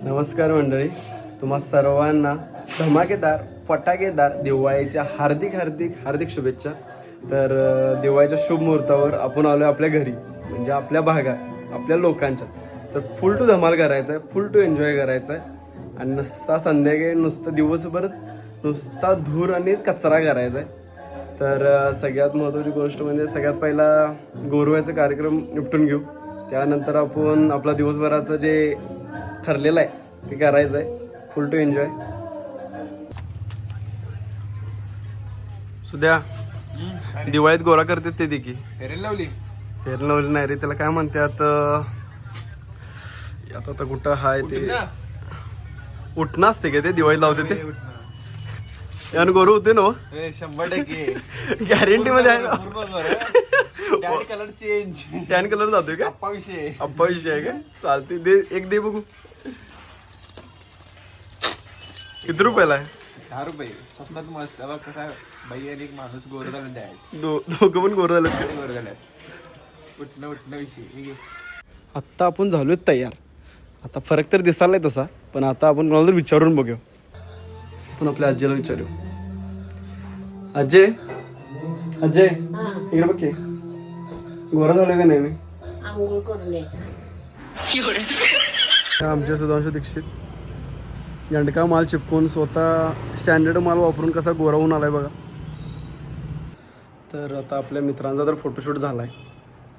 नमस्कार मंडळी, तुम्हा सर्वांना धमाकेदार फटाकेदार दिवाळीच्या हार्दिक हार्दिक हार्दिक शुभेच्छा. तर दिवाळीच्या शुभ मुहूर्तावर आपण आलो आपल्या घरी, म्हणजे आपल्या भागात आपल्या लोकांच्या. तर फुल टू धमाल करायचं आहे, फुल टू एन्जॉय करायचं आहे आणि नुसता संध्याकाळी नुसतं दिवसभर नुसता धूर आणि कचरा करायचा आहे. तर सगळ्यात महत्त्वाची गोष्ट म्हणजे सगळ्यात पहिला गोरव्याचा कार्यक्रम निपटून घेऊ. त्यानंतर आपण आपला दिवसभराचं जे ठरलेलं आहे ते करायचं आहे, फुल टू एन्जॉय. सुद्या दिवाळीत गोरा करतात ते देखील फेरेल लावली नाही रे, त्याला काय म्हणतात आता आता कुठं हाय ते उठणं असते का ते दिवाळीत लावते ते यानं गोरू होते ना 100% गॅरंटी मध्ये आहे ना. कलर चेंज टॅन कलर जातोय का? अप्पा विषय आहे का? चालते दे, एक दे बघू. किती रुपयाला आहे? 10 रुपये स्वप्नात मस्त. बघ कसा बाई आणि एक माणूस गोर घालून द्याय दोघं पण गोर झालं. गोर घालाय उठणं विषय. आत्ता आपण झालोय तयार. आता फरक तर दिसायलाय तसा, पण आता आपण कोणाला तर विचारून बघू. आपण आपल्या आजीला विचारू. अजय इकडे बघ की, गोरा झालोय का नाही मी? आंघोळ करून आमच्या सुधांशु दीक्षित यंडका माल चिपकून स्वतः स्टँडर्ड माल वापरून कसा गोरा होऊन आलाय बघा. तर आता आपल्या मित्रांचा तर फोटोशूट झालाय.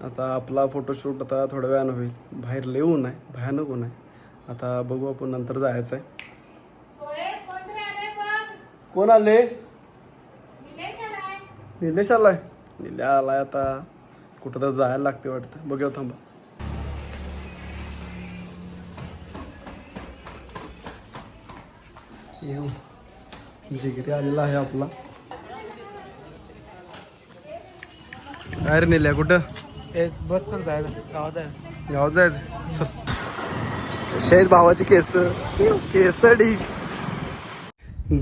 आता आपला फोटोशूट आता थोड्या वेळानं होईल. बाहेर लय ऊन आहे, भयानक ऊन आहे. आता बघू, आपण नंतर जायचं आहे. कोण आले? निलेश आलाय. निल्या आलाय. आता कुठं तर जायला लागते वाटतं. बघूया, थांबा. येऊ जिगरी आलेला आहे आपला. काय रे नेल्या, कुठं बस पण जायचं गावात आहे. गावात जायचं. शेत भावाची केस ढीक.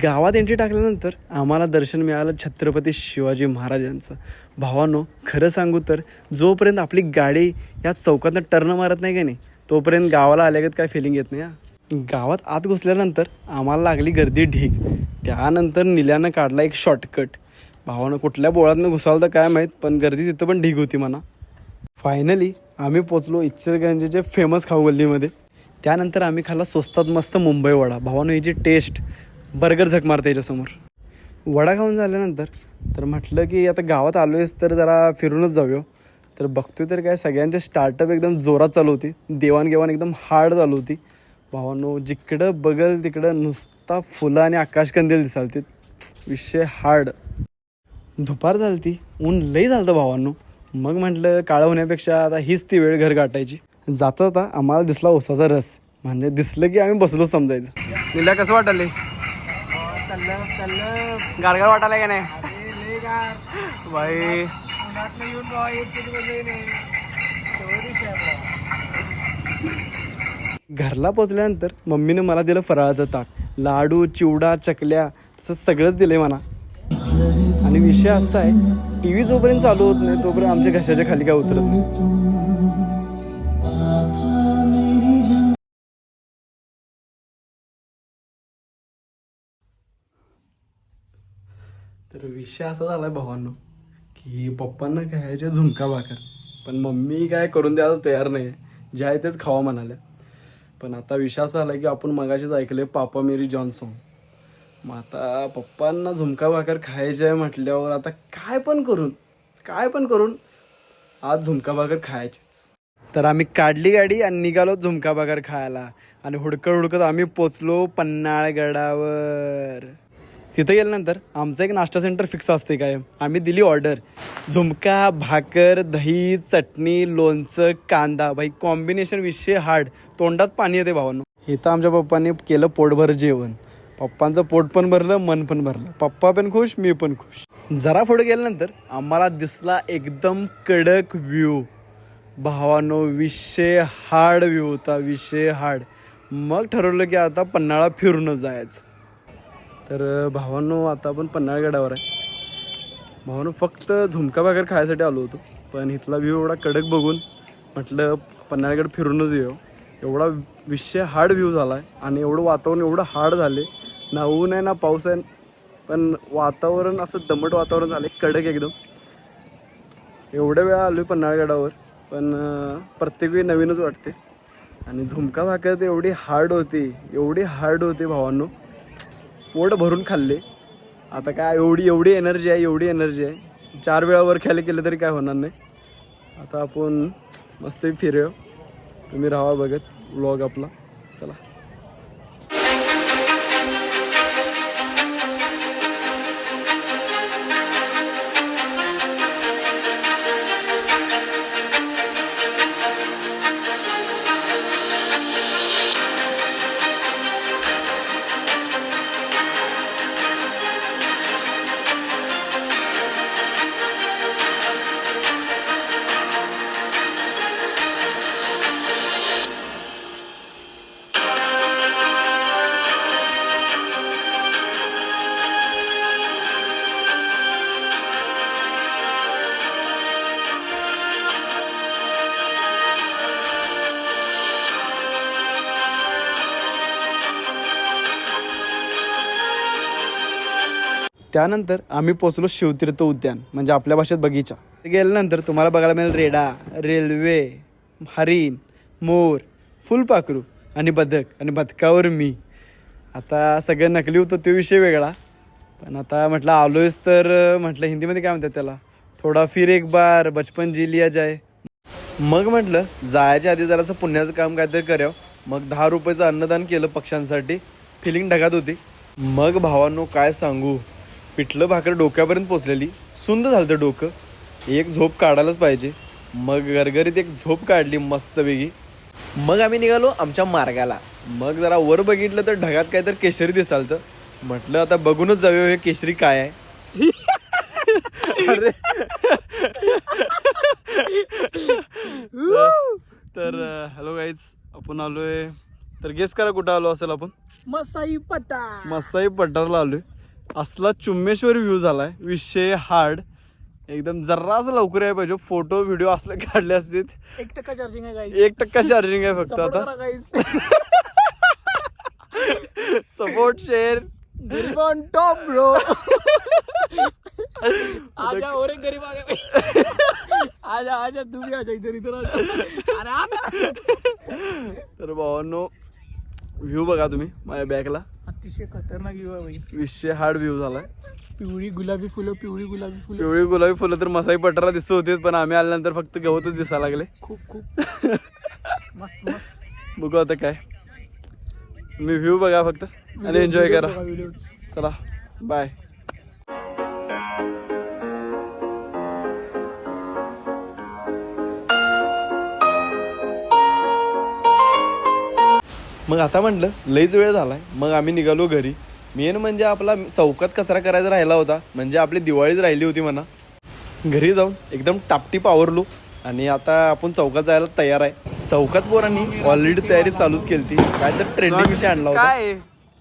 गावात एंट्री टाकल्यानंतर आम्हाला दर्शन मिळालं छत्रपती शिवाजी महाराजांचं. भावांनो, खरं सांगू तर जोपर्यंत आपली गाडी या चौकातनं टर्न मारत नाही का नाही, तोपर्यंत गावाला आल्यागत काय फिलिंग येत नाही. गावात आत घुसल्यानंतर आम्हाला लागली गर्दी ढीक. त्यानंतर निल्यानं काढला एक शॉर्टकट. भावानं कुठल्या बोळातनं घुसावलं तर काय माहीत, पण गर्दी तिथं पण ढीक होती म्हणा. फायनली आम्ही पोचलो इचलकरंजीच्या फेमस खाऊगल्लीमध्ये. त्यानंतर आम्ही खाल्ला स्वस्तात मस्त मुंबई वडा. भावानं ही जी टेस्ट, बर्गर झक मारते याच्यासमोर. वडा खाऊन झाल्यानंतर तर म्हटलं की आता गावात आलो आहेस तर जरा फिरूनच जाऊया. तर बघतोय तर काय सगळ्यांचे स्टार्टअप एकदम जोरात चालू होती. देवाणघेवाण एकदम हार्ड चालू होती. भावांनो, जिकडं बघल तिकडं नुसता फुलं आणि आकाशकंदील दिसालती. विषय हार्ड. दुपार झालती, ऊन लई झालतं भावांनो. मग म्हटलं काळं होण्यापेक्षा आता हीच ती वेळ घर गाठायची. जाता जाता आम्हाला दिसला उसाचा रस. म्हणजे दिसलं की आम्ही बसलो समजायचं. तिला कसं वाटले? गारगार वाटायला का नाही बाई? घरला पोचल्यानंतर मम्मीने मला दिलं फराळाचं ताट. लाडू, चिवडा, चकल्या, तसं सगळंच दिलंय मला. आणि विषय असा आहे, टी व्ही जोपर्यंत चालू होत नाही तोपर्यंत आमच्या घशाच्या खाली काय उतरत नाही. तर विषय असा झालाय भावांनो की पप्पांना खायचे झुणका भाकर, पण मम्मी काय करून द्यायला तयार नाही. जे आहे तेच खावा म्हणाल्या. पण आता विषय असा झाला की आपण मगाशीच ऐकले पापा मेरी जॉन सॉन्ग. मग आता पप्पांना झुणका भाकर खायचे आहे म्हटल्यावर आता काय पण करून आज झुणका भाकर खायचीच. तर आम्ही काढली गाडी आणि निघालो झुणका भाकर खायला. आणि हुडकत आम्ही पोचलो पन्हाळगडावर. तिथं गेल्यानंतर आमचं एक नाश्ता सेंटर फिक्स असते कायम. आम्ही दिली ऑर्डर, झुणका भाकर, दही, चटणी, लोणचं, कांदा. भाई कॉम्बिनेशन विषय हार्ड. तोंडात पाणी येते भावांनो. इथं आमच्या पप्पांनी केलं पोटभर जेवण. पप्पांचं पोट पण भरलं, मन पण भरलं. पप्पा पण खुश, मी पण खुश. जरा पुढे गेल्यानंतर आम्हाला दिसला एकदम कडक व्ह्यू. भावांनो, विषय हार्ड व्ह्यू होता, विषय हार्ड. मग ठरवलं की आता पन्हाळा फिरूनच जायचं. तर भावांनो, आता आपण पन्हाळगडावर आहे. भावांनो, फक्त झुणका भाकर खायसाठी आलो होतो, पण इथला व्ह्यू एवढा कडक बघून म्हटलं पन्हाळगड फिरूनच येऊ. एवढा विषय हार्ड व्ह्यू झाला आहे आणि एवढं वातावरण एवढं हार्ड झाले, ना ऊन आहे ना पाऊस आहे, पण वातावरण असं दमट वातावरण झालं कडक एकदम. एवढ्या वेळा आलो आहे पन्हाळगडावर, पण प्रत्येक वेळी नवीनच वाटते. आणि झुमका भाकर तर एवढी हार्ड होती भावांनो, पोट भरून खाल्ले. आता काय एवढी एनर्जी आहे 4 वेळा वर खायला केलं तरी काय होणार नाही. आता आपण मस्त फिरूया, तुम्ही राहा बघत व्लॉग आपला. चला. त्यानंतर आम्ही पोचलो शिवतीर्थ उद्यान, म्हणजे आपल्या भाषेत बगीचा. गेल्यानंतर तुम्हाला बघायला मिळेल रेडा, रेल्वे, हरिण, मोर, फुलपाखरू आणि बदक, आणि बदकावर मी. आता सगळं नकली होतं तो विषय वेगळा, पण आता म्हटलं आलोयच तर म्हटलं हिंदीमध्ये काय म्हणतात त्याला, थोडा फिर एक बार बचपन जी लिया जाय. मग म्हटलं जायच्या आधी जरासं पुण्याचं काम काहीतरी करावं. मग 10 रुपयाचं अन्नदान केलं पक्ष्यांसाठी. फिलिंग ढगात होती. मग भावांनो काय सांगू, पिठलं भाकर डोक्यापर्यंत पोचलेली, सुंद झालं तर डोकं. एक झोप काढायलाच पाहिजे. मग गरगरीत एक झोप काढली मस्तपैकी. मग आम्ही निघालो आमच्या मार्गाला. मग जरा वर बघितलं तर ढगात काय तर केशरी दिसाल, तर म्हटलं आता बघूनच जाऊया हे केशरी काय आहे. अरे तर हॅलो गाईज, आपण आलोय, तर गेस करा कुठं आलो असेल आपण. मसाई पठारला आलोय. असला चुम्मेश्वर व्ह्यू झालाय, विषय हार्ड एकदम. जराच लवकर आहे पाहिजे, फोटो व्हिडिओ असले काढले असतील. 1% चार्जिंग आहे गाईस, 1% चार्जिंग आहे फक्त आता. सपोर्ट शेअर गरीबन टॉप ब्रो. आजा और एक गरीब आ गया. आजा तू भी आजा इधर अरे आता. तर भावांनो व्ह्यू बघा तुम्ही माझ्या बॅकला, अतिशय खतरनाक व्ह्यू आहे भाई. विषय हार्ड व्ह्यू झालाय. पिवळी गुलाबी फुलं तर मसाई पठारला दिसत होते, पण आम्ही आल्यानंतर फक्त गवतच दिसायला लागले. खूप मस्त. बघू आता काय, मी व्ह्यू बघा फक्त आणि एन्जॉय करा. चला बाय. मग आता म्हटलं लईच वेळ झालाय, मग आम्ही निघालो घरी. मेन म्हणजे आपला चौकात कचरा करायचा राहिला होता, म्हणजे आपली दिवाळीच राहिली होती म्हणा. घरी जाऊन एकदम टापटीप आवरलो आणि आता आपण चौकात जायला तयार आहे. चौकात पोरांनी ऑलरेडी तयारी चालूच केली. काय तर ट्रेंडिंग विषय आणला होता.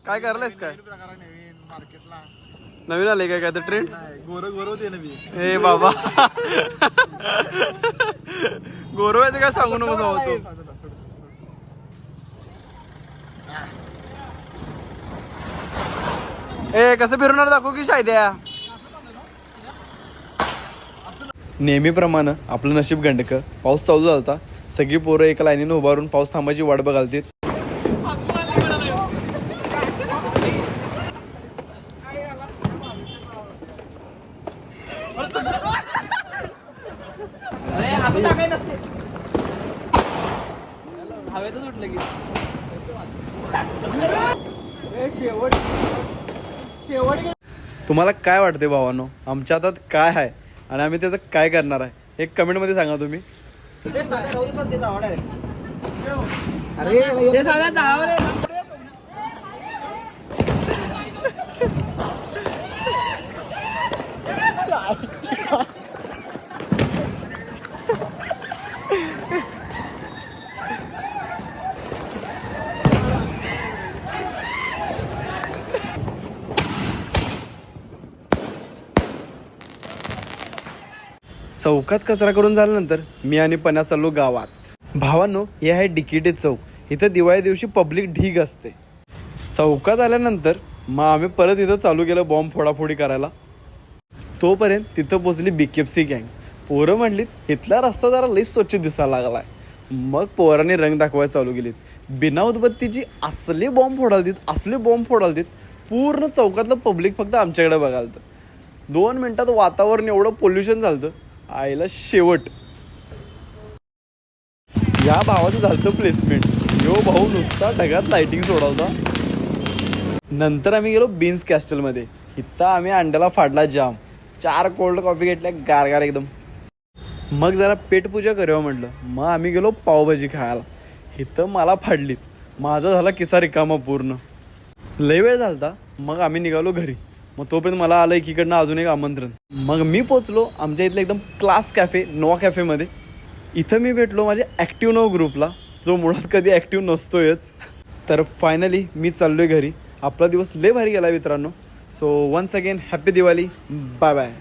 काय करलायस काय नवीन आले काय तर ट्रेंड. हे बाबा गोरव आहे ते काय सांगू नको जाऊ. ए कसं फिरवणार दाखव की शायद्या. नेहमीप्रमाणे आपलं नशीब गंडकं. पाऊस चालू झाला, सगळी पोरं एका लाईनीनं उभारून पाऊस थांबायची वाट बघालतीत. हवेतच उठलं की तुम्हाला काय वाटते भावांनो, आमच्या हातात काय आहे आणि आम्ही त्याचं काय करणार आहे हे कमेंट मध्ये सांगा तुम्ही. चौकात कचरा करून झाल्यानंतर मी आणि पण्या चाललो गावात. भावांनो, हे आहे डिकेटे चौक. इथं दिवाळी दिवशी पब्लिक ढीग असते. चौकात आल्यानंतर मग आम्ही परत इथं चालू केलं बॉम्ब फोडाफोडी करायला. तोपर्यंत तिथं पोचली BKFC गँग. पोरं म्हणलीत इथला रस्ता जरा लई स्वच्छ दिसायला लागलाय. मग पोरांनी रंग दाखवायला चालू केलीत. बिना उदबत्तीची असले बॉम्ब फोडालतीत पूर्ण चौकातलं पब्लिक फक्त आमच्याकडे बघालतं. 2 मिनिटात वातावरण एवढं पोल्युशन झालं आईला शेवट. या भावाचं झालं प्लेसमेंट. यो भाऊ नुसता ढगात लाइटिंग सोडवता. नंतर आम्ही गेलो बीन्स कॅस्टलमध्ये. इथं आम्ही अंड्याला फाडला जाम. 4 कोल्ड कॉफी घेतल्या गारगार एकदम. मग जरा पेटपूजा करूया म्हटलं. मग आम्ही गेलो पावभाजी खायला. इथं मला फाडलीत. माझा झाला किस्सा रिकामा पूर्ण. लय वेळ झालता. मग आम्ही निघालो घरी. मग तोपर्यंत मला आलं एकीकडनं अजून एक आमंत्रण. मग मी पोचलो आमच्या इथलं एकदम क्लास कॅफे नोवा कॅफेमध्ये. इथं मी भेटलो माझ्या ॲक्टिव्ह नो ग्रुपला, जो मुळात कधी ॲक्टिव्ह नसतोयच. तर फायनली मी चाललो आहे घरी. आपला दिवस लय भारी गेला मित्रांनो. So once again happy Diwali. Bye bye.